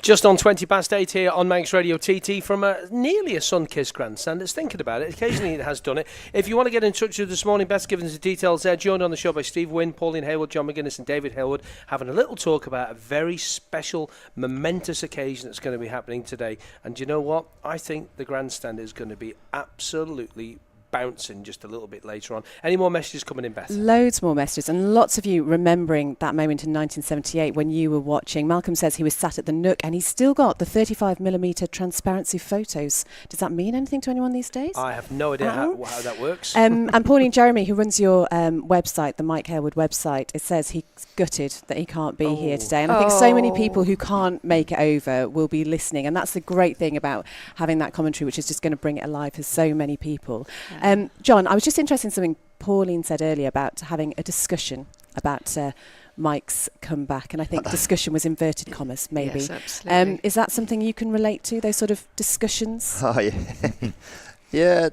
Just on 20 past 8 here on Manx Radio TT from nearly a sun-kissed grandstand. It's thinking about it. Occasionally it has done it. If you want to get in touch with us this morning, Beth's given us the details there. Joined on the show by Steve Wynn, Pauline, Hailwood, John McGuinness and David Hailwood, having a little talk about a very special, momentous occasion that's going to be happening today. And you know what? I think the grandstand is going to be absolutely bouncing just a little bit later on. Any more messages coming in, Beth? Loads more messages, and lots of you remembering that moment in 1978 when you were watching. Malcolm says he was sat at the Nook and he's still got the 35mm transparency photos. Does that mean anything to anyone these days? I have no idea how that works. And Pauline Jeremy, who runs your website, the Mike Hailwood website, it says he's gutted that he can't be here today. And I think so many people who can't make it over will be listening, and that's the great thing about having that commentary, which is just going to bring it alive for so many people. John, I was just interested in something Pauline said earlier about having a discussion about Mike's comeback, and I think discussion was inverted commas, maybe. Yes, absolutely. Is that something you can relate to, those sort of discussions? Oh, yeah.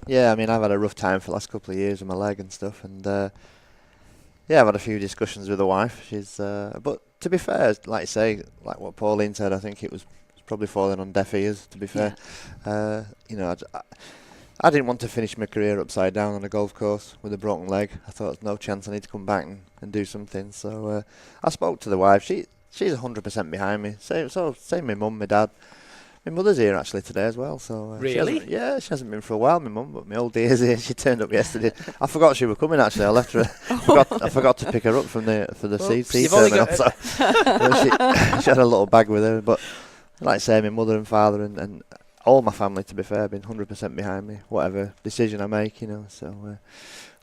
Yeah, I mean, I've had a rough time for the last couple of years with my leg and stuff, and I've had a few discussions with the wife. She's, but to be fair, like you say, like what Pauline said, I think it was probably falling on deaf ears, to be fair. Yeah. I didn't want to finish my career upside down on a golf course with a broken leg. I thought there's no chance. I need to come back and do something. So I spoke to the wife. She's 100% behind me. Same my mum, my dad. My mother's here actually today as well. So really? She hasn't been for a while, my mum, but my old dear's here. She turned up yesterday. I forgot she was coming actually. I left her. I forgot to pick her up for the sea terminal. So she had a little bag with her. But like I say, my mother and father and all my family, to be fair, have been 100% behind me, whatever decision I make, So,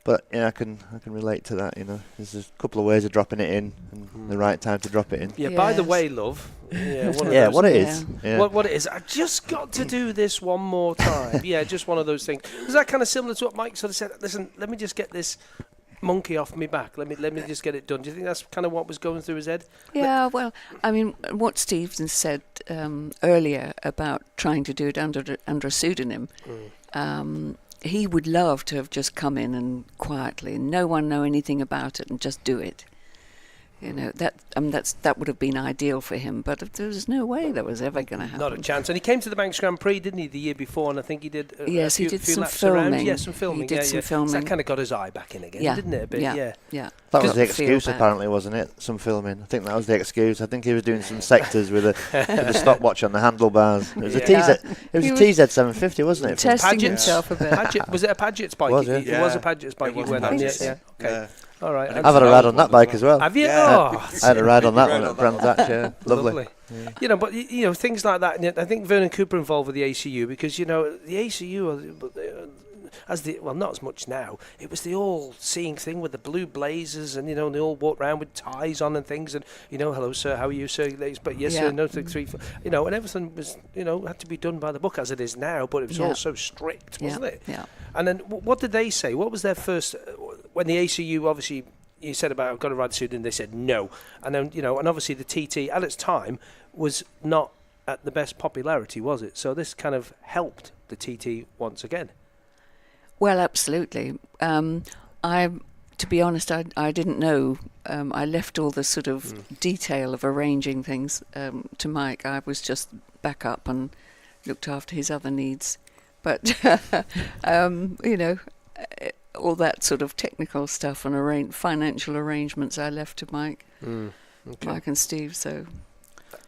but I can relate to that. There's a couple of ways of dropping it in, and the right time to drop it in. Yeah. Yes. By the way, love. What it is. Yeah. What it is. I just got to do this one more time. Just one of those things. Is that kind of similar to what Mike sort of said? Listen, let me just get this monkey off me back. Let me just get it done. Do you think that's kind of what was going through his head? Yeah, well, I mean, what Stephen said earlier about trying to do it under a pseudonym, he would love to have just come in and quietly, no one know anything about it, and just do it. That would have been ideal for him, but there was no way that was ever going to happen. Not a chance. And he came to the Manx Grand Prix, didn't he, the year before? And I think he did. Yes, he did some filming. Yeah, some filming. He did some filming. So that kind of got his eye back in again, didn't it? A bit, yeah. That was the excuse, apparently, wasn't it? Some filming. I think that was the excuse. I think he was doing some sectors with a stopwatch on the handlebars. It was a TZ 750, wasn't it? Testing himself a bit. Was it a Paget's bike? It was a Paget's bike. You went on. Yeah. Okay. All right. I've had a ride on that bike as well. Have you? Yeah. I had a ride on that one at Brands Hatch, yeah. Lovely. Yeah. But things like that. And I think Vernon Cooper involved with the ACU because the ACU not as much now. It was the all-seeing thing with the blue blazers, and they all walked around with ties on and things, and hello sir, how are you sir? But yes sir, no 3, 4, and everything was had to be done by the book as it is now. But it was all so strict, wasn't it? Yeah. And then what did they say? What was their first when the ACU obviously? You said about I've got to ride suit, and they said no. And then and obviously the TT at its time was not at the best popularity, was it? So this kind of helped the TT once again. Well, absolutely. To be honest, I didn't know. I left all the sort of detail of arranging things to Mike. I was just back up and looked after his other needs. But all that sort of technical stuff and financial arrangements I left to Mike, Mike and Steve.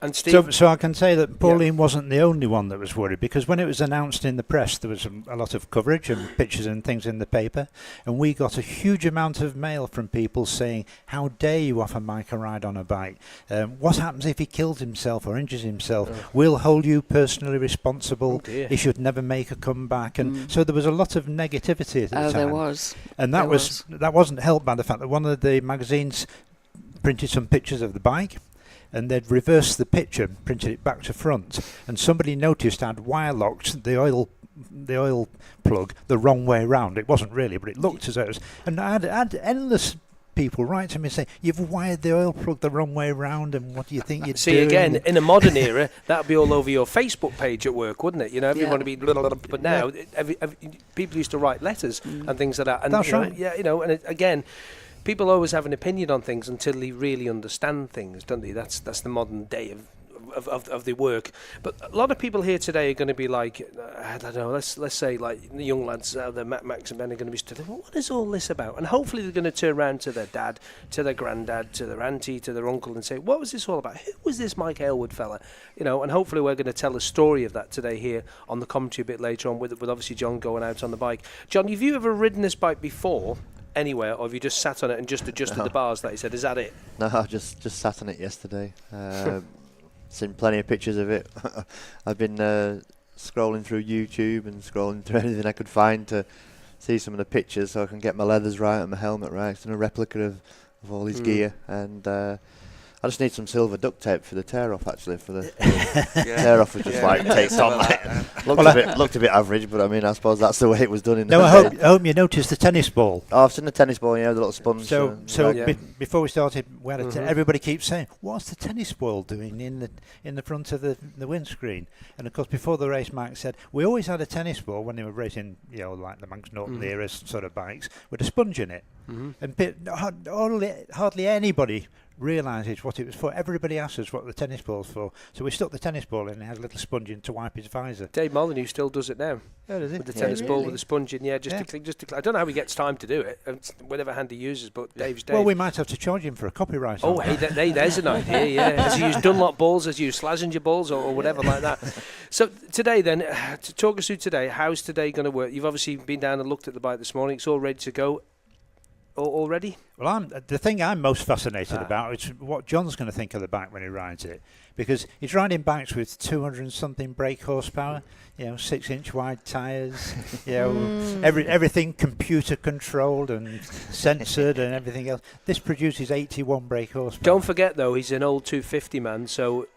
And Steve, so I can say that Pauline wasn't the only one that was worried, because when it was announced in the press, there was a lot of coverage and pictures and things in the paper, and we got a huge amount of mail from people saying, how dare you offer Mike a ride on a bike? What happens if he kills himself or injures himself? We'll hold you personally responsible. He should never make a comeback. And so there was a lot of negativity at the time. There was. And that wasn't helped by the fact that one of the magazines printed some pictures of the bike, and they'd reversed the picture, printed it back to front, and somebody noticed I'd wire locked the oil plug the wrong way round. It wasn't really, but it looked as though it was. And I had endless people write to me and say, you've wired the oil plug the wrong way round, and what do you think you're doing? See, again, in a modern era, that'd be all over your Facebook page at work, wouldn't it? Everyone would be blah, blah, blah, but now people used to write letters and things like that. And, that's right. And again, people always have an opinion on things until they really understand things, don't they? That's the modern day of of the work. But a lot of people here today are going to be like, I don't know, let's say like the young lads out there, Max and Ben, are going to be studying, what is all this about? And hopefully they're going to turn around to their dad, to their granddad, to their auntie, to their uncle and say, what was this all about? Who was this Mike Hailwood fella? You know, and hopefully we're going to tell a story of that today here on the commentary a bit later on with obviously John going out on the bike. John, have you ever ridden this bike before anywhere, or have you just sat on it and just adjusted the bars that he said? Is that it? No, I just sat on it yesterday. Seen plenty of pictures of it. I've been scrolling through YouTube and scrolling through anything I could find to see some of the pictures so I can get my leathers right and my helmet right. It's a replica of all his gear, and I just need some silver duct tape for the tear off. Actually, for the tear off was just like taped on. Looked a bit average, but I mean, I suppose that's the way it was done. I hope you noticed the tennis ball. Oh, I've seen the tennis ball. Yeah, the little sponge. Before we started, everybody keeps saying, "What's the tennis ball doing in the front of the windscreen?" And of course, before the race, Mark said we always had a tennis ball when they were racing, like the Manx Norton era sort of bikes with a sponge in it, and hardly anybody realises what it was for. Everybody asks us what the tennis ball's for, so we stuck the tennis ball in and had a little sponge in to wipe his visor. Dave Molyneux still does it now. Oh, does he? With the tennis ball with the sponge in, just to clean. I don't know how he gets time to do it, whatever hand he uses, but Dave's Dave. Well, we might have to charge him for a copyright. Oh, there's an idea, Has he used Dunlop balls, has he used Slazenger balls, or whatever like that? So today then, to talk us through today, how's today going to work? You've obviously been down and looked at the bike this morning, it's all ready to go. Already? Well, the thing I'm most fascinated about is what John's going to think of the bike when he rides it, because he's riding bikes with 200 and something brake horsepower, 6-inch wide tyres, everything computer controlled and censored and everything else. This produces 81 brake horsepower. Don't forget though, he's an old 250 man, so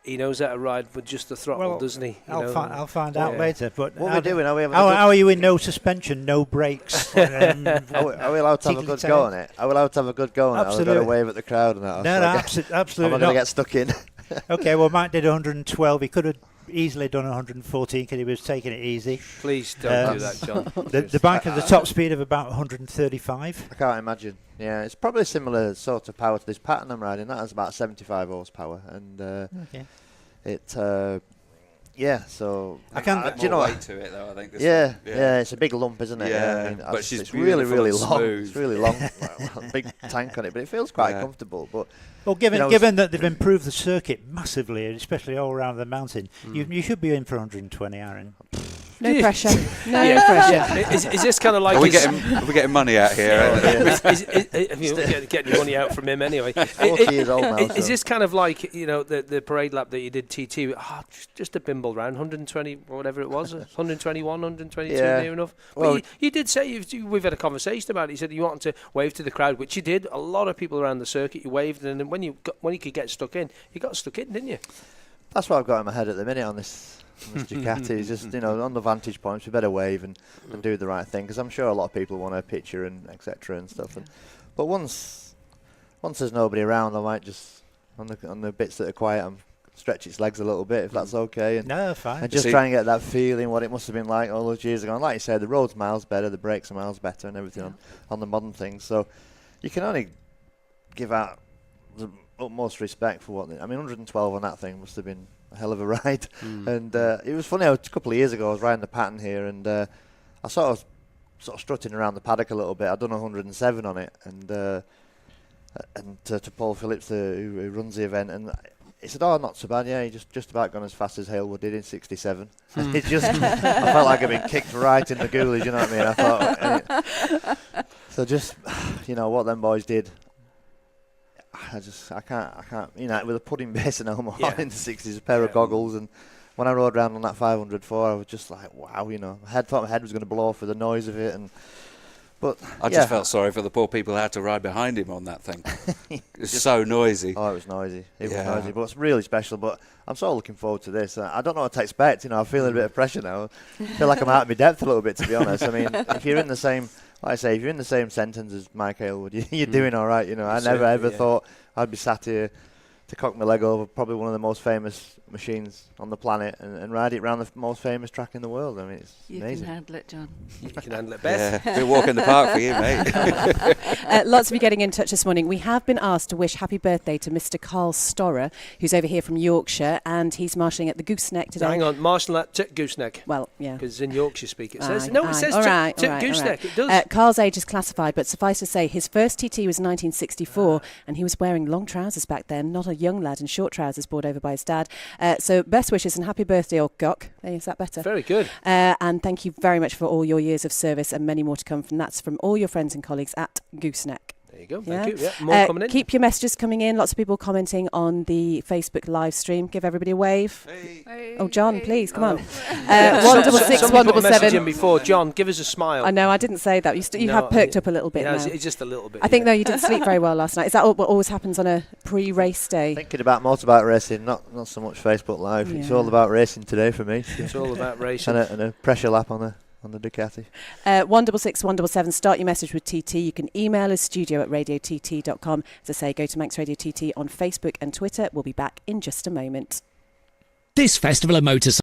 he knows how to ride with just the throttle, doesn't he? I'll find out later. But what are we doing? How are you in no suspension, no brakes? Are we allowed to have a good go on it? Are we allowed to have a good go on it? Absolutely. Are we going to wave at the crowd and that? No, absolutely I'm not going to get stuck in. Okay, well, Mike did 112. He could have easily done 114 because he was taking it easy. Please don't do that, John. The bike had the top speed of about 135. I can't imagine. Yeah, it's probably a similar sort of power to this pattern I'm riding. That has about 75 horsepower, and so I can't. Do you know weight to it though? I think. It's a big lump, isn't it? Yeah, I mean, but it's really long. Smooth. It's really long, big tank on it, but it feels quite comfortable. But well, given that they've improved the circuit massively, especially all around the mountain, you should be in for 120, Aaron. No pressure. No pressure. Yeah. Is this kind of like? Are we getting money out here? Getting your money out from him anyway. 40 years old now. Is this kind of like the parade lap that you did TT? Just a bimble round, 120 or whatever it was, 121, 122 near enough. Well, you did say we've had a conversation about it. You said you wanted to wave to the crowd, which you did. A lot of people around the circuit, you waved, and then when you could get stuck in, you got stuck in, didn't you? That's what I've got in my head at the minute on this Ducati. Is just on the vantage points, we better wave and do the right thing, because I'm sure a lot of people want a picture and etc. and stuff. But once there's nobody around, I might just on the bits that are quiet, stretch its legs a little bit if that's okay. And no, fine. And just try and get that feeling what it must have been like all those years ago. And like you said, the road's miles better, the brakes are miles better, and everything on the modern things. So you can only give out the utmost respect for 112 on that thing must have been a hell of a ride. And it was funny, a couple of years ago I was riding the pattern here, and I sort of strutting around the paddock a little bit. I'd done 107 on it, and to Paul Phillips, who runs the event, and he said, "Oh, not so bad. Yeah, he just about gone as fast as Hailwood did in 67." It just, I felt like I'd been kicked right in the ghoulies. You know what I mean? I thought, so just, what them boys did. I can't. With a pudding basin helmet on in the 60s, a pair of goggles, and when I rode around on that 504, I was just like, wow. I thought my head was going to blow off with the noise of it, But I just felt sorry for the poor people who had to ride behind him on that thing. It's so noisy. Oh, it was noisy. It was noisy, but it's really special. But I'm so looking forward to this. I don't know what to expect. I'm feeling a bit of pressure now. I feel like I'm out of my depth a little bit, to be honest. I mean, if you're in the same, like I say, if you're in the same sentence as Mike Hailwood, you're doing all right. I never ever thought I'd be sat here to cock my leg over probably one of the most famous machines on the planet and ride it around the most famous track in the world. I mean, it's amazing. Can handle it, John. You can handle it, Beth. Yeah, we'll walk in the park for you, mate. Lots of you getting in touch this morning. We have been asked to wish happy birthday to Mr. Carl Storer, who's over here from Yorkshire, and he's marshalling at the Gooseneck today. Hang on, marshal that Gooseneck. Well, yeah. Because in Yorkshire speak it says. Aye, No, it aye. says All right, Gooseneck. It does. Carl's age is classified, but suffice to say, his first TT was 1964, and he was wearing long trousers back then, not a young lad in short trousers brought over by his dad. So best wishes and happy birthday, old Gok. Is that better? Very good. And thank you very much for all your years of service and many more to come. And that's from all your friends and colleagues at Gooseneck. There you go. Thank you. Yeah, more coming in. Keep your messages coming in. Lots of people commenting on the Facebook live stream. Give everybody a wave. Hey. Oh, John, please, come on. Somebody put a message in 166 before. John, give us a smile. I know, I didn't say that. You No, have perked up a little bit now. It's just a little bit. I think, though, you didn't sleep very well last night. Is that what always happens on a pre-race day? Thinking about motorbike racing, not so much Facebook Live. It's Yeah. all about racing today for me. It's all about racing. and a pressure lap on the Ducati. 166 177. Start your message with TT. You can email us studio@radiott.com. As I say, go to Manx Radio TT on Facebook and Twitter. We'll be back in just a moment. This Festival of Motorcycle